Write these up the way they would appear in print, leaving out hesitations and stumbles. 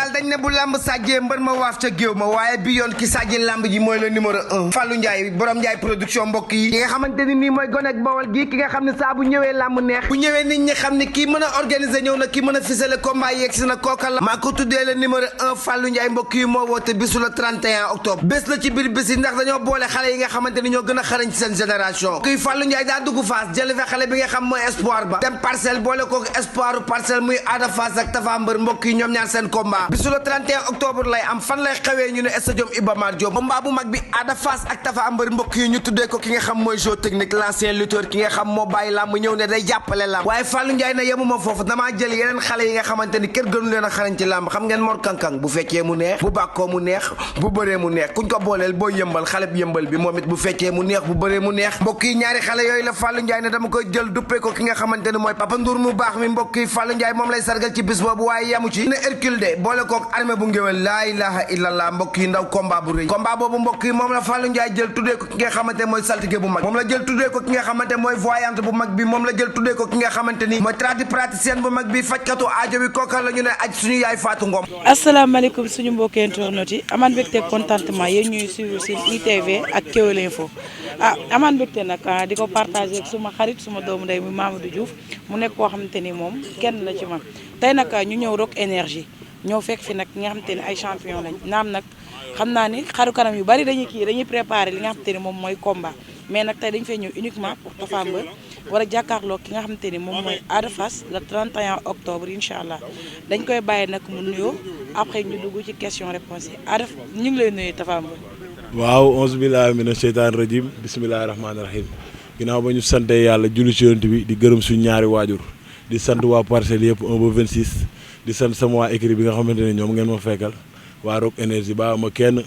Sénégal dañ ne bu lamb sàjjee mbër ma waaf ca géew ma waaye bi yoon ki sàjji lamb ji mooy le numéro 1 Fallou Ndiaye borom Ndiaye production mbokk yi ki nga xamante ni nii mooy gonek Bawol gi ki nga xam ne saa bu ñëwee lamb neex bu ñëwee nit ñi xam ne kii mën a organiser ñëw na kii mën a ficeler combat yeeg si na kooka la maa ko tuddee le numéro 1 Fallou Ndiaye mbokk yi moo woote bisu le 31 octobre bés la ci biir bés yi ndax dañoo boole xale yi nga xamante ni ñoo gën a xarañ ci seen génération kii Fallou Ndiaye daa dugg Fass jël fa xale bi nga xam mooy espoir ba dem parcelle boole kooku espoiru parcelle muy Ada Fass ak Tapha Mbeur mbokk yi ñoom ñaar seen combat bisu le 31 octobre lay am fan lay xewee ñu ne stade Iba Mar Diop combat bu mag bi Ada Fass ak Tapha Mbeur mbokk yi ñu tuddee ko ki nga xam mooy jeu technique l'ancien lutteur ki nga xam moo bàyyi làmb ñëw ne day jàppale làmb waaye Fallou Ndiaye na yemuma foofu damaa jël yeneen xale yi nga xamante ni kenn gënu leen a xarañ ci làmb xam ngeen Mor Kankang bu feccee mu neex bu bàkkoo mu neex bu bëree mu neex kuñ ko booleel boo yëmbal xale bi yëmbal bi moom it bu feccee mu neex bu bëree mu neex mbokk yi ñaari xale yooyu la Fallou Ndiaye ne dama koy jël duppee ko ki nga xamante ni mooy Papa Ndour mu baax mi mbokk yi Fallou Ndiaye moom lay sargal ci bis boobu waaye yamu ci ne Hercule de boole kook armée bu ngéwél laa ilaha illallah mbokk yi ndaw combat bu rëy combat boobu mbokk yi moom la Fallou Ndiaye jël tuddee ko ki nga xamante mooy saltige bu mag moom la jël tuddee ko ki nga xamante mooy voyante bu mag bi moom la jël tuddee ko ki nga xamante ni mooy tradipraticienne bu mag bi fajkatu aajo bi kooka la ñu ne aj suñu yaay Fatou Ngom. asalaamaaleykum suñu mbokki internet yi amaan mbégte contentement yéen ñuy suivre sur ITV ak Kewel Info amaan mbégte nag di ko partagé ak suma xarit suma doomu ndey mi Mamadou Diouf mu nekk koo xamante ni moom kenn la ci man tey nag ñu ñëw Rock Énergie ñëw fekk fi nag ñi nga xamante ni ay champion lañ naam nag xam naa ni xaru kanam yu bari dañuy préparé li nga xamante ni moom mooy combat mais nag tey dañu fay ñëw uniquement pour Tapha Mbeur war a jàkkaarloo ki nga xamante ni moom mooy Ada Fass le 31 octobre incha allah dañ koy bàyyi nag mu nuyoo après ñu dugg ci question réponse yi Ada ñu ngi lay nuyu Tapha Mbeur. waaw onze billahi mina sheytaani rajim bisimilahi rahmaani rahim ginnaaw ba ñu sante yàlla julli ci yonent bi di gërëm suñu ñaari waajur di sant waa parcelles yëpp 1 ba 26 di sant sama waa écrit bi nga xamante ne ñoom ngeen ma fekkal waa Rock Énergie ba ma kenn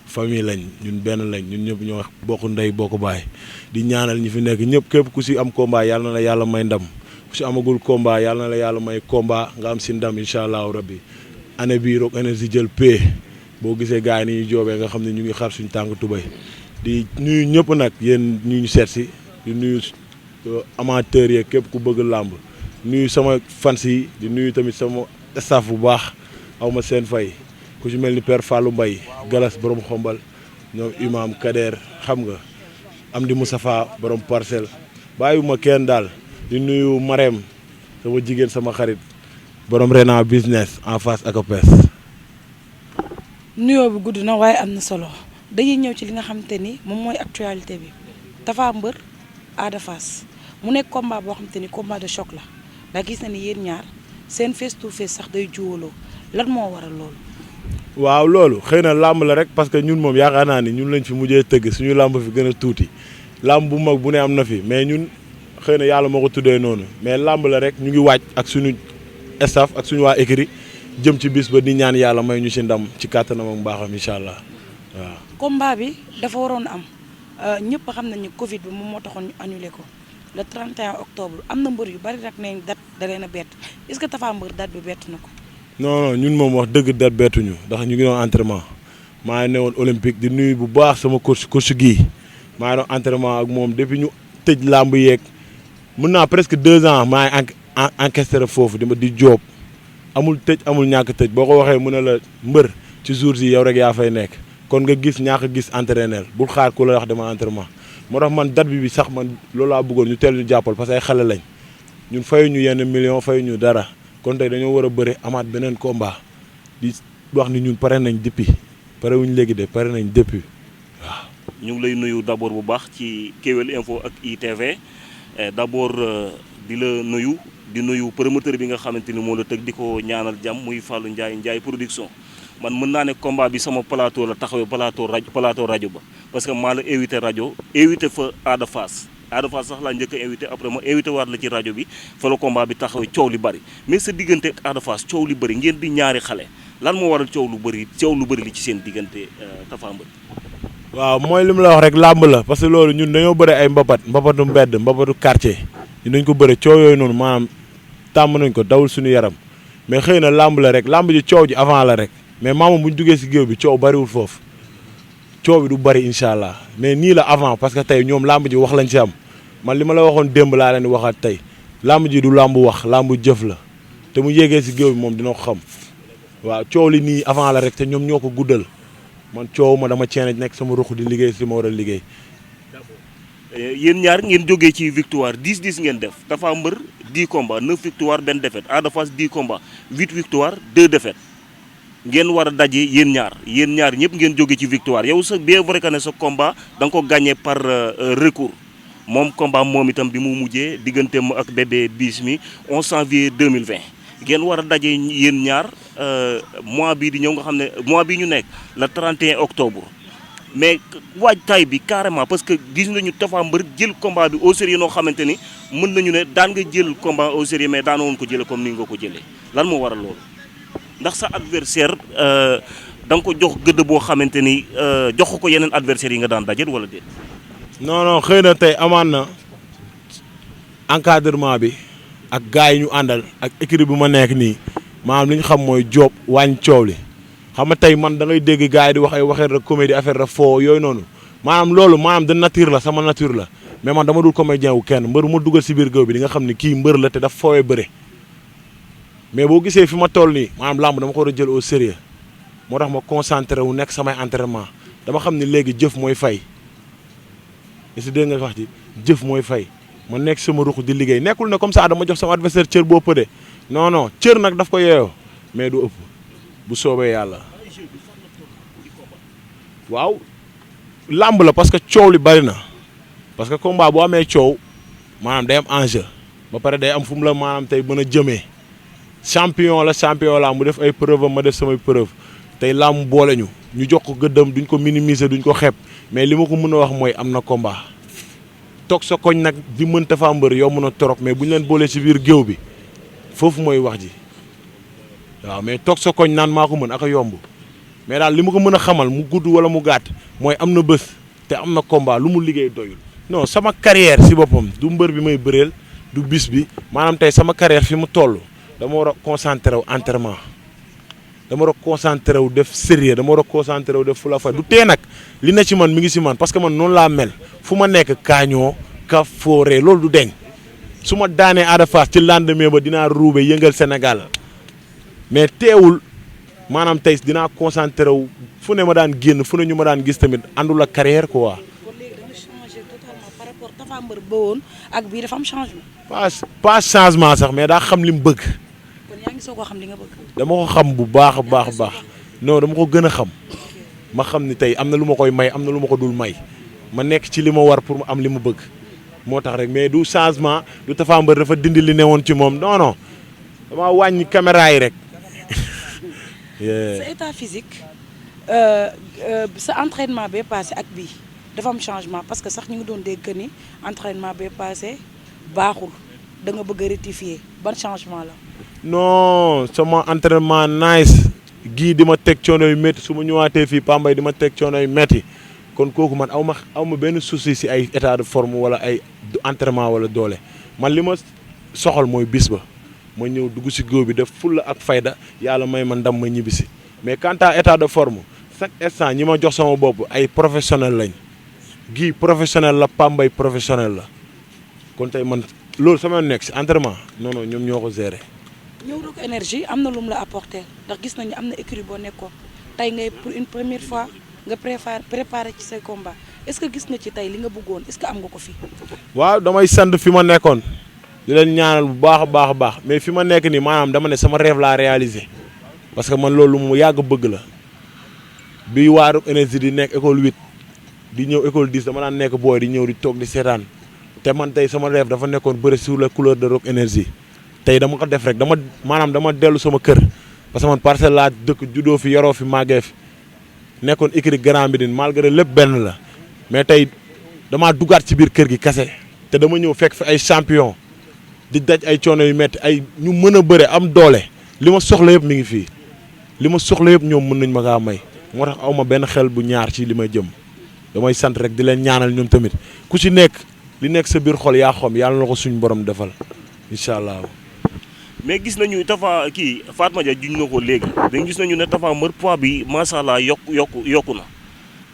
famille lañ ñun benn lañ ñun ñëpp ñoo bokk ndey bokk baay di ñaanal ñi fi nekk ñëpp képp ku si am combat yàlla na la yàlla may ndam ku si amagul combat yàlla na la yàlla may combat nga am si ndam incha allahu rabbi année bii Rock Énergie jël paie boo gisee gars yi ni ñuy joobee nga xam ne ñu ngi xar suñu tànk tubay di nuyu ñëpp nag yéen ñu seet si di nuyu amateurs yeeg képp ku bëgg làmb nuyu sama fans yi di nuyu tamit sama staff bu baax aw ma seen fay ku ci mel ni Père Fallou Mbaye Galas borom xombal ñoom Imam Kader xam nga am di Moustapha borom parcelle bàyyiwuma kenn daal di nuyu Marème sama jigéen sama xarit borom Rena business en face ak APS. nuyoo bi gudd na waaye am na solo dañuy ñëw ci li nga xamante ni moom mooy actualité bi Tapha Mbeur Ada Fass mu nekk combat boo xamante ni combat de choc la ndax gis na ni yéen ñaar seen face to face sax day juwaloo lan moo waral loolu. waaw loolu xëy na làmb la rek parce que ñun moom yaakaar naa ni ñun lañ fi mujjee tëgg suñu làmb fi gën a tuuti làmb bu mag bu ne am na fi mais ñun xëy na yàlla moo ko tuddee noonu mais làmb la rek ñu ngi waaj ak suñu staff ak suñu waa écrit jëm ci bis ba di ñaan yàlla may ñu si ndam ci kàttanam ak mbaaxam incha allah waaw. combat bi dafa waroon am ñëpp xam nañu Covid bi moom moo taxoon ñu annulé ko le 31 octobre am na mbër yu bari nag nañ date da leen a bett est-ce que Tapha Mbeur date bi bett na ko. non ñun moom wax dëgg date bettuñu ndax ñu ngi doon entraînement maa ngi newoon olympique di nuyu bu baax sama coach gii maa ngi doon entraînement ak moom depuis ñu tëj làmb yeeg mën naa presque 2 ans maa ngi encaissé foofu di joob amul tëj amul ñàkk tëj boo ko waxee mu ne la mbër ci jours yi yow rek yaa fay nekk kon nga gis ñàkk gis entraîneur bul xaar ku la wax dama entraînement moo tax man date bi sax man loolu laa bëggoon ñu teel ñu jàppal parce que ay xale lañ ñun fayuñu yenn million fayuñu dara kon tey dañoo war a bëre amaat beneen combat di wax ni ñun pare nañ depuis pare wuñ léegi de pare nañ depuis waaw. ñu ngi lay nuyu d'abord bu baax ci Kewel Info ak ITV d'abord di la nuyu di nuyu promoteur bi nga xamante ni moo la tëgg di ko ñaanal jàmm muy Fallou Ndiaye production man mën naa ne combat bi sama plateau la taxawee plateau rajo ba parce que maa la invité rajo invité fa Ada Fass sax laa njëkk a invité après ma invité waat la ci rajo bi fa la combat bi taxawee coow li bari mais sa diggante ak Ada Fass coow li bari ngeen di ñaari xale lan moo waral coow lu bari li ci seen diggante Tapha Mbeur. waaw mooy li mu la wax rek làmb la parce que loolu ñun dañoo bëri ay mbapatu mbedd mbapatu quartier ñu dañ ko bëri coow yooyu noonu maanaam tàmm nañ ko dawul suñu yaram mais xëy na làmb la rek làmb ji coow ji avant la rek mais maama bu ñu duggee si géew bi coow bariwul foofu coow bi du bari incha allah mais nii la avant parce que tey ñoom làmb ji wax lañ si am man li ma la waxoon démb laa leen di waxaat tey làmb ji du làmb wax làmb jëf la te mu yéegee si géew bi moom dina ko xam waaw coow li nii avant la rek te ñoom ñoo ko guddal man coow ma dama ceene nekk sama ruq di liggéey si ma war a liggéey. yéen ñaar ngeen jógee ci victoire 10-10 ngeen def Tapha Mbeur 10 combats 9 victoire benn défaite Ada Fass 10 combats 8 victoire 2 défaites ngeen war a daje yéen ñaar ñëpp ngeen jóge ci victoire yow sa bien vrai que ne sa combat da nga ko gagné par recours moom combat moom itam bi mu mujjee digganteem ak bébé Bismi 11 janvier 2020 ngeen war a daje yéen ñaar mois bii di ñëw nga xam ne mois bii ñu nekk le 31 octobre mais waajtaay bi carrément parce que gis nañu Tapha Mbeur jël combat bi au sérieux noo xamante ni mën nañu ne daan nga jël combat au sérieux mais daana woon ko jëlee comme ni nga ko jëlee lan moo waral loolu ndax sa adversaire da nga ko jox gëdd boo xamante ni jox ko yeneen adversaires yi nga daan dajet wala déet. non xëy na tey amaan na encadrement bi ak gars yi ñu àndal ak équipe bi ma nekk nii maanaam li ñu xam mooy job wàññi coow li xam nga tey man da ngay dégg gars yi di wax ay waxee rek comédie affaire rek foo yooyu noonu maanaam loolu maanaam de nature la sama nature la mais man dama dul comédien wu kenn mbër ma dugal si biir géew bi di nga xam ni kii mbër la te daf foowee bëre mais boo gisee fi ma toll nii maanaam làmb dama ko war a jël au sérieux moo tax ma concentré wu nekk samay entraînement dama xam ni léegi jëf mooy fay si dégg nga wax ci jëf mooy fay ma nekk sama ruq di liggéey nekkul ne comme ça dama jox sama adversaire cër boo pëdee non non cër nag daf ko yeeyoo mais du ëpp bu soobee yàlla waaw làmb la parce que coow li bari na parce que combat boo amee coow maanaam day am enjeu ba pare day am fu mu la maanaam tey mën a jëmee champion la mu def ay preuve ma def samay preuve tey làmb boole ñu jox ko gëddam duñ ko minimiser duñ ko xeeb mais li ma ko mën a wax mooy am na combat toog sa koñ nag di mën Tapha Mbeur yomb na trop mais bu ñu leen boolee ci biir géew bi foofu mooy wax ji waaw mais toog sa koñ naan maa ko mën ak a yomb mais daal li ma ko mën a xamal mu gudd wala mu gàtt mooy am na bés te am na combat lu mu liggéey doyul. non sama carrière si boppam du mbër bi may bëreel du bis bi maanaam tey sama carrière fi mu toll dama war a concentré wu entraînement dama war a concentré wu def sérieux dama war a concentré wu def fu la fa du tee nag li na ci man mi ngi si man parce que man noonu laa mel fu ma nekk kaañoo ka fooree loolu du deñ su ma daanee Ada Fass ci lendemain ba dinaa ruube yëngal Sénégal mais teewul maanaam tey dinaa concentré wu fu ne ma daan génn fu ne ñu ma daan gis tamit àndul ak carrière quoi. kon léegi da nga changé totalement par rapport Tapha Mbeur ba woon ak bii dafa am changement. pas changement sax mais daa xam li mu bëgg. kon yaa ngi soog a xam li nga bëgg. dama ko xam bu baax a baax a baax non dama ko gën a xam ma xam ni tey am na lu ma koy may am na lu ma ko dul may ma nekk ci li ma war pour mu am li mu bëgg moo tax rek mais du changement du Tapha Mbeur dafa dindi li ne woon ci moom non non dama wàññi caméra yi rek. sa état physique sa entraînement bee passé ak bii dafa am changement parce que sax ñu ngi doon dégg ni entraînement bee passé baaxul da nga bëgg a rectifier ban changement la. non sama entraînement nice gii di ma teg coono yu métti su ma ñëwaatee fii Pambay di ma teg coono yu métti kon kooku man aw ma benn souci si ay état de forme wala ay entraînement wala doole man li ma soxal mooy bis ba ma ñëw dugg si góob bi def fulla ak fayda yàlla may ma ndam ma ñibbisi mais quant à état de forme chaque instant ñi ma jox sama bopp ay professionnel lañ gii professionnel la Pambay professionnel la kon tey man loolu sama nekk si entraînement non non ñoom ñoo ko gérer. ñëw Rock Énergie am na lu mu la apporter ndax gis nañu am na écurie boo nekkoon tey ngay pour une première fois nga préparé ci say combat est-ce que gis nga ci tey li nga bëggoon est-ce que am nga ko fi. waaw damay sant fi ma nekkoon di leen ñaanal bu baax a baax mais fi ma nekk nii maanaam dama ne sama rêve laa réalisé parce que man loolu mu yàgg bëgg la bi waa Rock Énergie di nekk école 8 di ñëw école 10 dama daan nekk booy di ñëw di toog di seetaan te man tey sama rêve dafa nekkoon bëre sur la couleur de Rock Énergie tey dama ko def rek dama dellu sama kër parce que man parcelle laa dëkk juddoo fi yoroo fi màggee fi nekkoon écurie Grand Médine malgré lépp benn la mais tey damaa dugaat ci biir kër gi kase te dama ñëw fekk fi ay champion di daj ay coono yu metti ay ñu mën a bëre am doole li ma soxla yëpp mi ngi fii li ma soxla yëpp ñoom mën nañ ma kaa may moo tax aw ma benn xel bu ñaar ci li may jëm damay sant rek di leen ñaanal ñoom tamit ku ci nekk li nekk sa biir xol yaa xom yàlla na ko suñu borom defal incha allah. mais gis nañu Fatma Dia juñ na ko léegi dañu gis nañu ne Tapha Mbeur poids bi macha allah yokku na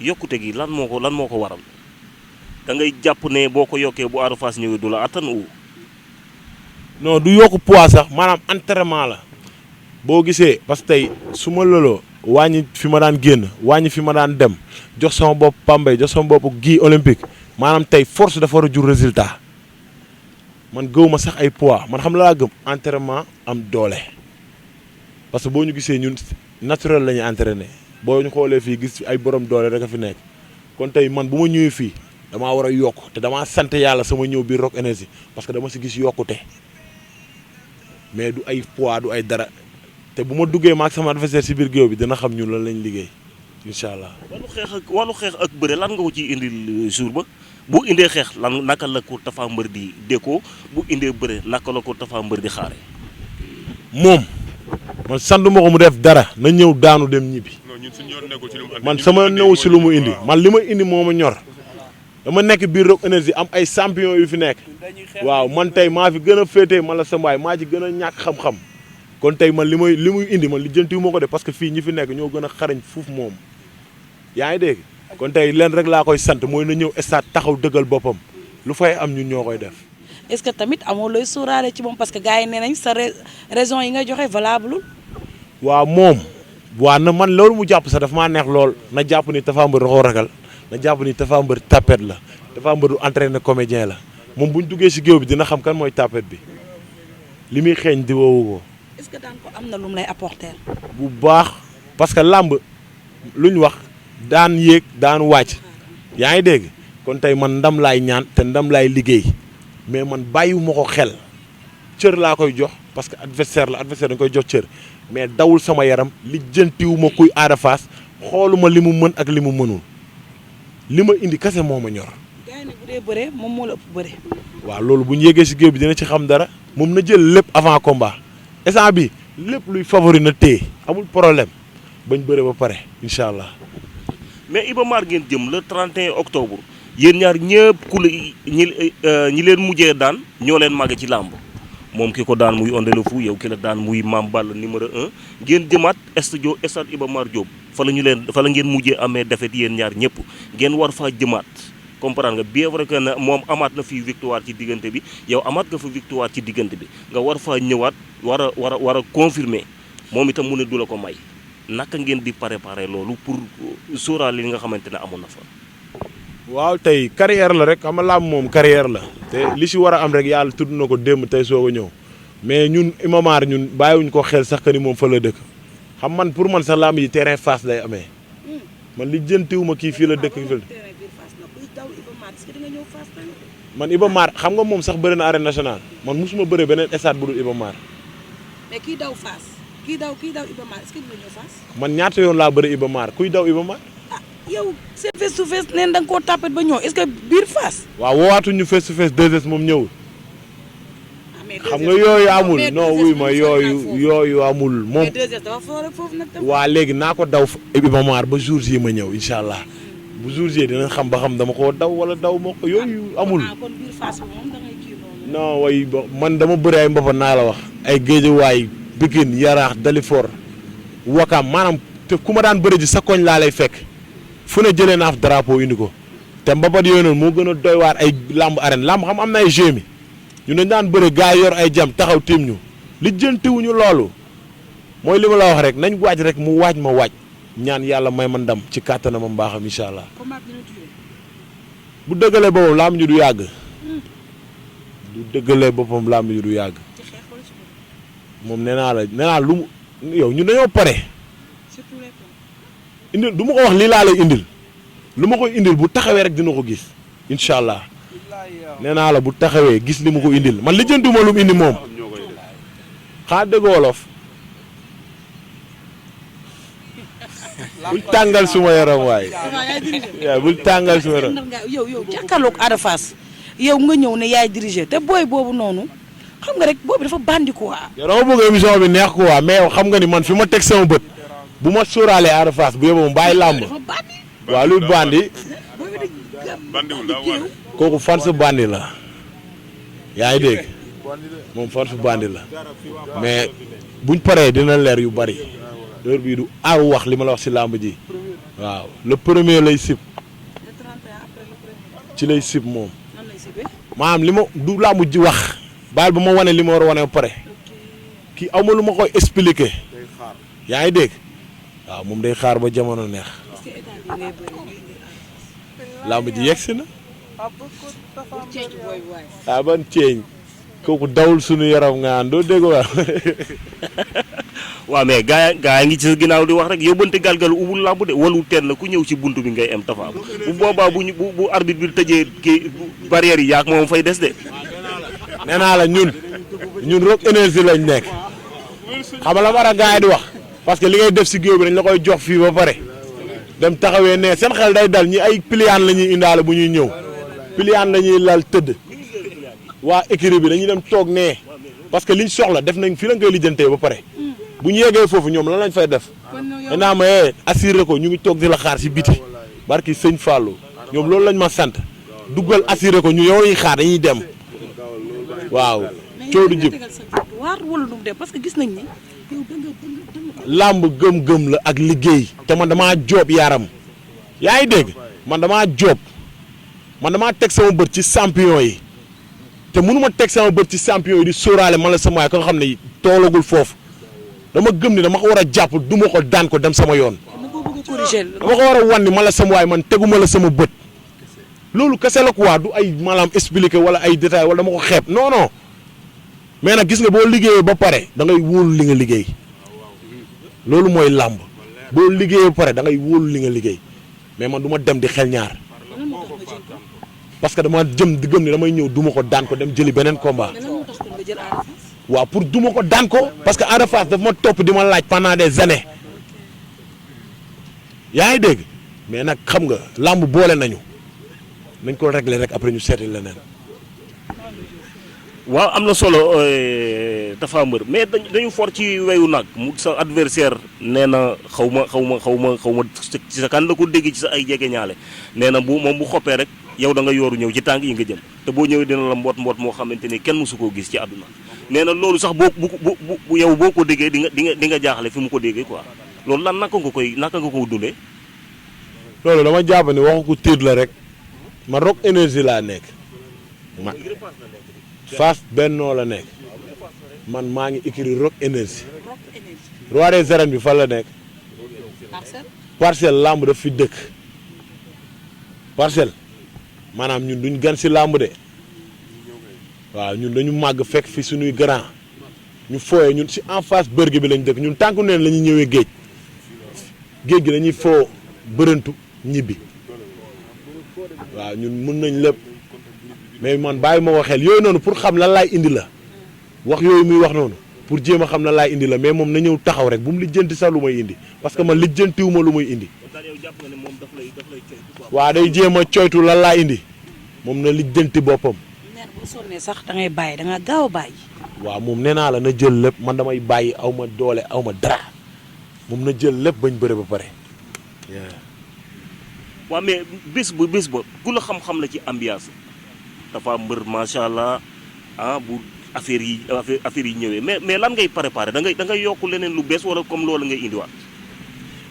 yokkute gi lan moo ko waral da ngay jàpp ne boo ko yokkee bu Ada Fass ñëwee du la attan ou. non du yokku poids sax maanaam entraînement la boo gisee parce que tey su ma loloo wàññi fi ma daan génn wàññi fi ma daan dem jox sama bopp Pambay jox sama bopp gii olympique maanaam tey force dafa war a jur résultat man gëw ma sax ay poids man xam la laa gëm entraînement am doole parce que boo ñu gisee ñun naturel la ñuy entraîné boo ñu xoolee fii gis ay borom doole rek a fi nekk kon tey man bu ma ñëwee fii damaa war a yokk te damaa sant yàlla sama ñëw biir Rock Énergie parce que dama si gis yokkute mais du ay poids du ay dara te bu ma duggee maag sama adversaire si biir géew bi dina xam ñun lan lañ liggéey incha allah. wàllu xeex ak bëre lan nga ko ciy indil jour ba bu indee xeex lan naka la ko Tapha Mbeur di déggoo bu indee bëre naka la ko Tapha Mbeur di xaare moom man santuma ko mu def dara na ñëw daanu dem ñibbi man sama néew si lu mu indi man li ma indi moo ma ñor dama nekk biir Rock Énergie am ay champion yu fi nekk waaw man tey maa fi gën a féetee man la sa mbaay maa ci gën a ñàkk xam-xam kon tey man li muy indi man li jëntiwu ma ko def parce que fii ñi fi nekk ñoo gën a xarañ fuuf moom yaa ngi dégg kon tey leen rek laa koy sant mooy na ñëw stade taxaw dëggal boppam lu fay am ñun ñoo koy def. est-ce que tamit amoo looy sóoraale ci moom parce que gars yi nee nañ sa raison yi nga joxe valable. waaw moom waa na man loolu mu jàpp sax dafa maa neex lool na jàpp ni Tapha Mbeur da koo ragal na jàpp ni Tapha Mbeur tapette la Tapha Mbeur du entraîné comédien la moom bu ñu duggee si géew bi dina xam kan mooy tapette bi li muy xeeñ di woowu ko. est-ce que daan ko am na lu mu lay apporter. bu baax parce que làmb lu ñu wax daan yéeg daan wàcc yaa ngi dégg kon tey man ndam laay ñaan te ndam laay liggéey mais man bàyyiwuma ko xel cër laa koy jox parce que adversaire dañ koy jox cër mais dawul sama yaram li jëntiwuma kuy Ada Fass xooluma li mu mën ak li mu mënul li ma indi kase moo ma ñor. gars yi ne bu dee bëree moom moo la ëpp bëre. waaw loolu bu ñu yéegee si géew bi dina ci xam dara moom na jël lépp avant combat instant bi lépp luy favori na téye amul problème bañ bëre ba pare incha allah. mais Iba Mar ngeen jëm le 31 octobre yéen ñaar ñëpp ku la ñi leen mujjee daan ñoo leen màgg ci làmb moom ki ko daan muy Ondé le Fou yow ki la daan muy Mame Balla numéro 1 ngeen jëmaat stade Iba Mar Diop fa la ngeen mujjee amee defet yéen ñaar ñëpp ngeen war faa jëmaat comprendre nga bien vrai que moom amaat na fii victoire ci diggante bi yow amaat nga fa victoire ci diggante bi nga war faa ñëwaat war a confirmer moom itam mu ne du la ko may naka ngeen di préparer loolu pour sóoraale li nga xamante ne amoon na fa. waaw tey carrière la rek xam nga làmb moom carrière la te li si war a am rek yàlla tudd na ko démb tey soog a ñëw mais ñun Iba Mar ñun bàyyiwuñ ko xel sax que ni moom fa la dëkk xam man pour man sax làmb yi terrain Fass lay amee man li jëntiwuma kii fii la dëkk man Iba Mar xam nga moom sax bëri na arène nationale man mosuma bëre beneen stade bu dul Iba Mar. mais kii daw Fass kii daw Iba Mar est-ce que dina ñëw Fass. man ñaata yoon laa bëri Iba Mar kuy daw Iba Mar. yow seen face to face neen da nga koo tapet ba ñëw est-ce que biir Fass. waaw woowaatuñu face to face 2S moom ñëwul. xam nga yooyu amul non wuy ma yooyu amul moom. mais 2S dafa foore foofu nag tamit. waa léegi naa ko daw Iba Mar ba jour yi ma ñëw incha allah bu jour yi dinañ xam ba xam dama koo daw wala daw ma ko yooyu amul. kon biir Fass moom da ngay kii noonu. non way man dama bëri ay mbapat naa la wax. ay Géejawaay Pikine Yaraax Dalifort Wakaam maanaam te ku ma daan bëri ji sa koñ laa lay fekk. fu ne jëlee naa fa drapeau indi ko te mbapat yooyu noonu moo gën a doy waar ay lamb arène lamb xam am na ay gémi ñu dañ daan bëre gars yi yor ay jam taxaw tiim ñu li jëntiwuñu loolu mooy li ma la wax rek nañ waaj rek mu waaj ma waaj ñaan yàlla may ma ndam ci kàttanam ma mbaaxam incha allah bu dëggalee boppam lamb ji du yàgg du dëggalee boppam lamb ji du yàgg moom nee naa lu mu yow ñu dañoo pare indil du ma ko wax lii laa lay indil lu ma koy indil bu taxawee rek dina ko gis incha allah nee naa la bu taxawee gis li ma ko indil man lijjantuma lu mu indi moom xanaa dëgg wolof bul tàngal suma yaram waaye waaw bul tàngal suma yaram. yow jàkkaarloog Ada Fass yow nga ñëw ne yaay diriger te booy boobu noonu xam nga rek boobu dafa bandi quoi. yow dama bëgg émission bi neex quoi mais yow xam nga ni man fi ma teg sama bët. bu ma sóoraalee Ada Fass bu yóbboo mu bàyyi làmb waaw luy bandi kooku fan sa bandi la yaa ngi dégg moom fan sa bandi la mais buñ paree dina leer yu bari heure bii du aar wax li ma la wax si làmb ji waaw le premier lay sib ci lay sib moom maanaam li ma du làmb ji wax baal ba ma wane li ma war a wane ba pare kii aw ma lu ma koy expliquer yaa ngi dégg waaw moom day xaar ba jamono neex. làmb ji yegsi na. ah ban ceeñ kooku dawul suñu yaram nga doo dégg waaw. waaw mais gaa ngi ci sa ginnaaw di wax rek yóbbante galgal ubul làmb de walu teen la ku ñëw ci buntu bi ngay am Tapha bu boobaa bu arbitre bi tëjee kii barrière yi yaak moom fay des de. nee naa la ñun Rock Énergie lañ nekk xam nga la war a gaa yi di wax parce que li ngay def si géew bi dañ la koy jox fii ba pare dem taxawee ne seen xel day dal ñi ay pliant la ñuy indaale bu ñuy ñëw pliant la ñuy lal tëdd waa écurie bi dañuy dem toog nee parce que liñ soxla def nañ fii la ngay lijjantee ba pare bu ñu yeggee foofu ñoom lan lañ fay def danaa ma assuré ko ñu ngi toog di la xaar si biti barki sëñ Fallou ñoom loolu lañ ma sant duggal assuré ko ñu yow lañuy xaar dañuy dem waaw coow du jib parce que gis nañ ni làmb gëm-gëm la ak liggéey te man damaa joob yaram yaa ngi dégg man damaa joob man damaa teg sama bët ci champion yi te mënu ma teg sama bët ci champion yi di sóoraale man la sama waay ko nga xam ne toolagul foofu dama gëm ni dama ko war a jàpp duma ko daan ko dem sama yoon dama ko war a wan ni man la sama waay man teguma la sama bët loolu kese la quoi du ay maanaam expliqué wala ay détails wala dama ko xeeb non non mais nag gis nga boo liggéeyee ba pare da ngay wóolu li nga liggéey loolu mooy làmb boo liggéeyee ba pare da ngay wóolu li nga liggéey mais man du ma dem di xel ñaar parce que dama jëm di gëm ni damay ñëw duma ko daan ko dem jëli beneen combat waaw pour duma ko daan ko parce que Ada Fass daf ma topp di ma laaj pendant des années yaa ngi dégg mais nag xam nga làmb boole nañu nañ ko régler rek après ñu seeti leneen. waaw am na solo Tapha Mbeur mais dañu for ci weyu nag mu sa adversaire nee na xaw ma ci sa kan la ko dégg ci sa ay jege ñaale nee na bu moom bu xoppee rek yow da nga yooru ñëw ci tànk yi nga jëm te boo ñëwee dina la mboot moo xamante ni kenn mësu koo gis ci àdduna nee na loolu sax bu yow boo ko déggee di nga jaaxle fi mu ko déggee quoi loolu lan naka nga ko dundee. loolu dama jàpp ni waxu ko tiit la rek ma Rock Énergie laa nekk ma Fass Benno la nekk man maa ngi écrit Rock Énergie roi des arènes bi fan la nekk parcelle làmb daf fi dëkk parcelle maanaam ñun duñ gan si làmb de waaw ñun dañu màgg fekk fi suñuy grand ñu fooyee ñun si en face bërg bi lañ dëkk ñun tànku neen la ñuy ñëwee géej gi dañuy foo bërëntu ñibbi waaw ñun mën nañ lépp mais man bàyyi ma waxeel yooyu noonu pour xam lan laay indi la wax yooyu muy wax noonu pour jéem a xam lan laay indi la mais moom na ñëw taxaw rek bu mu lijjanti sax lu may indi parce que man lijjantiwuma lu muy indi waaw day jéem a coytu lan laay indi moom na lijjanti boppam. mère bu sonnee sax da ngay bàyyi da nga gaaw a bàyyi. waaw moom nee naa la na jël lépp man damay bàyyi aw ma doole aw ma dara moom na jël lépp bañ bëre ba pare. waaw mais bés ba ku la xam-xam la ci ambiance Tapha Mbeur macha allah bu affaire yi ñëwee mais lan ngay préparé da ngay yokk leneen lu bees wala comme loolu ngay indiwaat.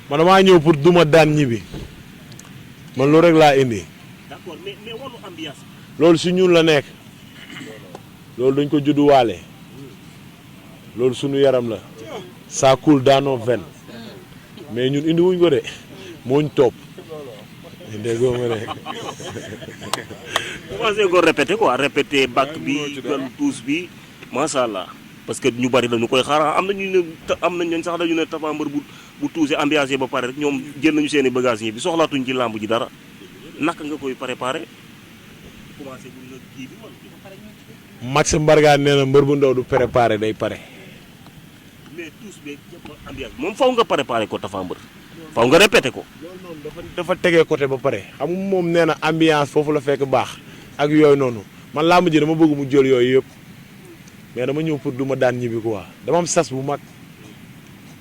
man damaa ñëw pour duma daan ñibbi man loolu rek laa indi. d'accord mais wàllu ambiance. loolu si ñun la nekk loolu dañ ko judduwaale loolu suñu yaram la ça coule dans nos veines mais ñun indi wuñ ko de moo ñu topp. déggoo ma ne. commencé ko répété bàkk bi wàllu tuus bi macha allah parce que ñu bari dañu koy xaar am na ñu sax dañu ne Tapha Mbeur bu tuusee ambiance ba pare rek ñoom jël nañu seen i bagages yi bi soxlaatuñ ci làmb ji dara naka nga koy préparé commencé bu kii bi Max Mbargane nee na mbër bu ndaw du préparé day pare. mais tuus beeg ambiance moom faw nga préparé ko Tapha Mbeur faw nga répété ko. loolu noonu dafa tegee côté ba pare xam nga moom nee na ambiance foofu la fekk baax ak yooyu noonu man làmb ji dama bëgg mu jël yooyu yëpp mais dama ñëw pour du ma daan ñibbi quoi dama am sas bu mag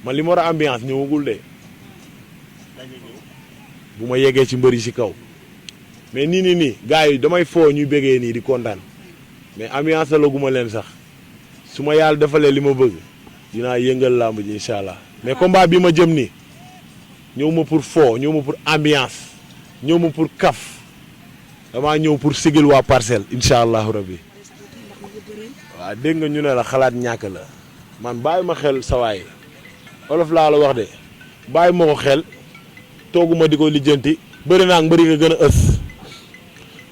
man li ma war a ambiance ñëwagul de bu ma yeggee ci mbër yi ci kaw mais nii gars yi damay foo ñuy bëggee nii di kontaan mais ambiance la guma leen sax su ma yàlla defalee li ma bëgg dinaa yëngal làmb ji incha allah mais combat bi ma jëm nii. ñëw ma pour foo ñëw ma pour ambiance ñëw ma pour kaf damaa ñëw pour sigil waa parcelle incha allahu rabbi waaw dégg nga ñu ne la xalaat ñàkk la man bàyyi ma xel sawaay olof laa la wax de bàyyi ma ko xel tooguma di ko lijjanti bëri naa mbëri nga gën a ës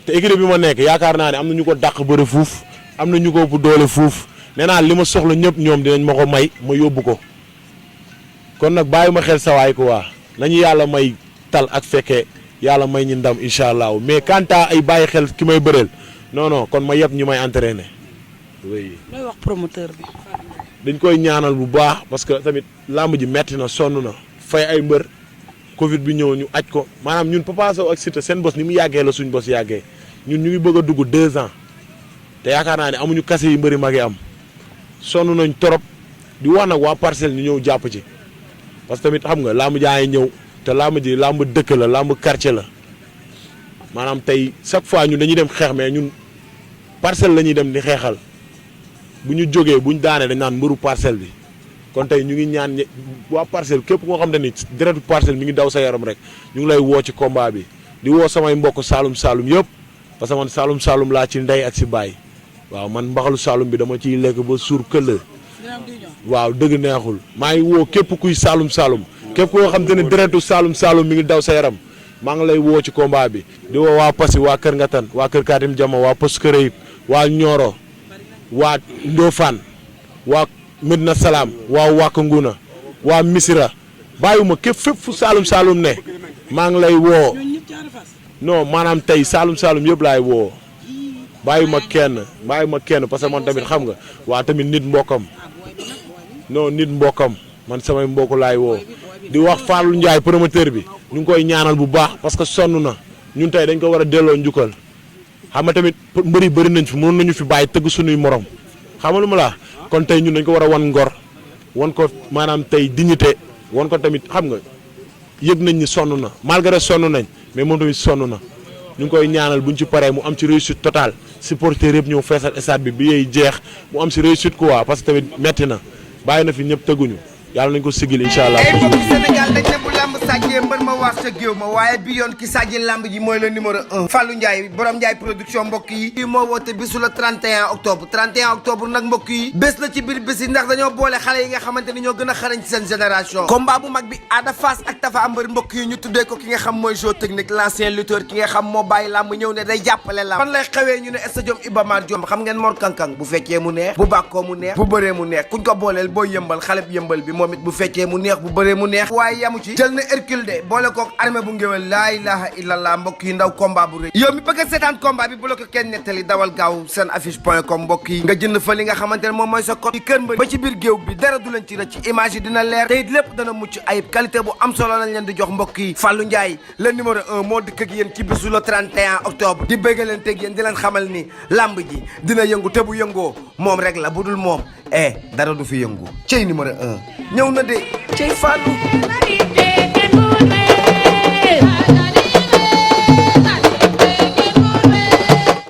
te équipe bi ma nekk yaakaar naa ne am na ñu ko dàq bëri fuuf am na ñu ko ëpp doole fuuf nee naa li ma soxla ñëpp ñoom dinañ ma ko may ma yóbbu ko kon nag bàyyi ma xel sawaay ko waa nañu yàlla may tal ak fekkee yàlla may ñi ndam incha allah mais quant à ay bàyyi xel ki may bëreel non non kon ma yëpp ñu may entraîner oui. looy wax promoteur bi. dañ koy ñaanal bu baax parce que tamit làmb ji metti na sonn na fay ay mbër Covid bi ñëw ñu aj ko maanaam ñun Papa Sow ak Siteu seen bos ni mu yàggee la suñ bos yàggee ñun ñu ngi bëgg a dugg 2 ans te yaakaar naa ne amuñu kase yi mbëri mag yi am sonn nañ torop di wax nag waa Parcelles ñu ñëw jàpp ci parce que tamit xam nga làmb jaa ngi ñëw te làmb ji làmb dëkk la làmb quartier la maanaam tey chaque fois ñun dañuy dem xeex mais ñun Parcelles la ñuy dem di xeexal bu ñu jógee bu ñu daanee dañ naan mbëru Parcelles bi kon tey ñu ngi ñaan waa Parcelles képp koo xam te ni deretu Parcelles mi ngi daw sa yaram rek ñu ngi lay woo ci combat bi di woo samay mbokk Saalum Saalum yëpp parce que man Saalum Saalum laa ci ndey ak si baay waaw man mbaxalu Saalum bi dama ciy lekk ba suur këll waaw dëgg neexul maa ngi woo képp kuy Saalum Saalum képp koo xam te ne deretu Saalum Saalum mi ngi daw sa yaram maa ngi lay woo ci combat bi di woo waa Passy waa Kër Ngatan waa Kër Katim Jama waa Poste Kërëyib waa Nioro waa Ndofane waa Medina Salaam waa Waka Nguna waa Misira bàyyiwuma képp fépp fu Saalum Saalum ne maa ngi lay woo non maanaam tey Saalum Saalum yëpp laay woo bàyyiwuma kenn parce que man tamit xam nga waa tamit nit mbokkam non nit mbokkam man samay mbokk laay woo di wax Fallou Ndiaye promoteur bi ñu ngi koy ñaanal bu baax parce que sonn na ñun tey dañ ko war a delloo njukkal xam nga tamit mbëri bëri nañ fi mënoon nañu fi bàyyi tëgg suñuy morom xam nga lu ma la kon tey ñun dañ ko war a wan ngor wan ko maanaam tey dignité wan ko tamit xam nga yëg nañ ni sonn na malgré sonn nañ mais moom tamit sonn na ñu ngi koy ñaanal buñ ci paree mu am ci réussite totale supporter yëpp ñëw feesal stade bi yey jeex mu am ci réussite quoi parce que tamit metti na bàyyi na fi ñëpp tëgguñu yàlla nañ ko sigil incha allah. ay mbokki Sénégal dañ ne bu lamb sàjjee mbër ma waaf ca géew ma waaye bi yoon ki sàjji lamb ji mooy le numéro 1 Fallou Ndiaye borom Ndiaye production mbokk yi moo woote bisu la 31 octobre 31 octobre nag mbokk yi bés la ci biir bés yi ndax dañoo boole xale yi nga xamante ni ñoo gën a xarañ ci seen génération combat bu mag bi Ada Fass ak Tapha Mbeur mbokk yi ñu tuddee ko ki nga xam mooy jeu technique l'ancien lutteur ki nga xam moo bàyyi lamb ñëw ne day jàppale lamb fan lay xewee ñu ne stadium Iba Mar Diop xam ngeen Mor Kankang bu feccee mu neex bu bàkkoo mu neex bu bëree mu neex kuñ ko booleel boo yëmbal xale bi yëmbal bi moom it bu feccee mu neex bu bëree mu neex waaye yamu ci jël na Hercule de boole kook armée bu ngéwél laa ilaha illallah mbokk yi ndaw combat bu rëy yow mi bëgg a seetaan combat bi bu la ko kenn nettali dawal gaaw seen affiche.com mbokk yi nga jënd fa li nga xamante ne moom mooy sa code yi kër mbër ba ci biir géew bi dara du leen ci rëcc image yi dina leer te it lépp dana mucc ayib qualité bu am solo lañ leen di jox mbokk yi Fallou Ndiaye le numéro 1 moo dikk ak yéen ci bisu le 31 octobre di bëgg leen teg yéen di leen xamal ni lamb ji dina yëngu te bu yëngoo moom rek la bu dul moom dara du fi yëngu cey numéro 1 ñëw na de cey Fallou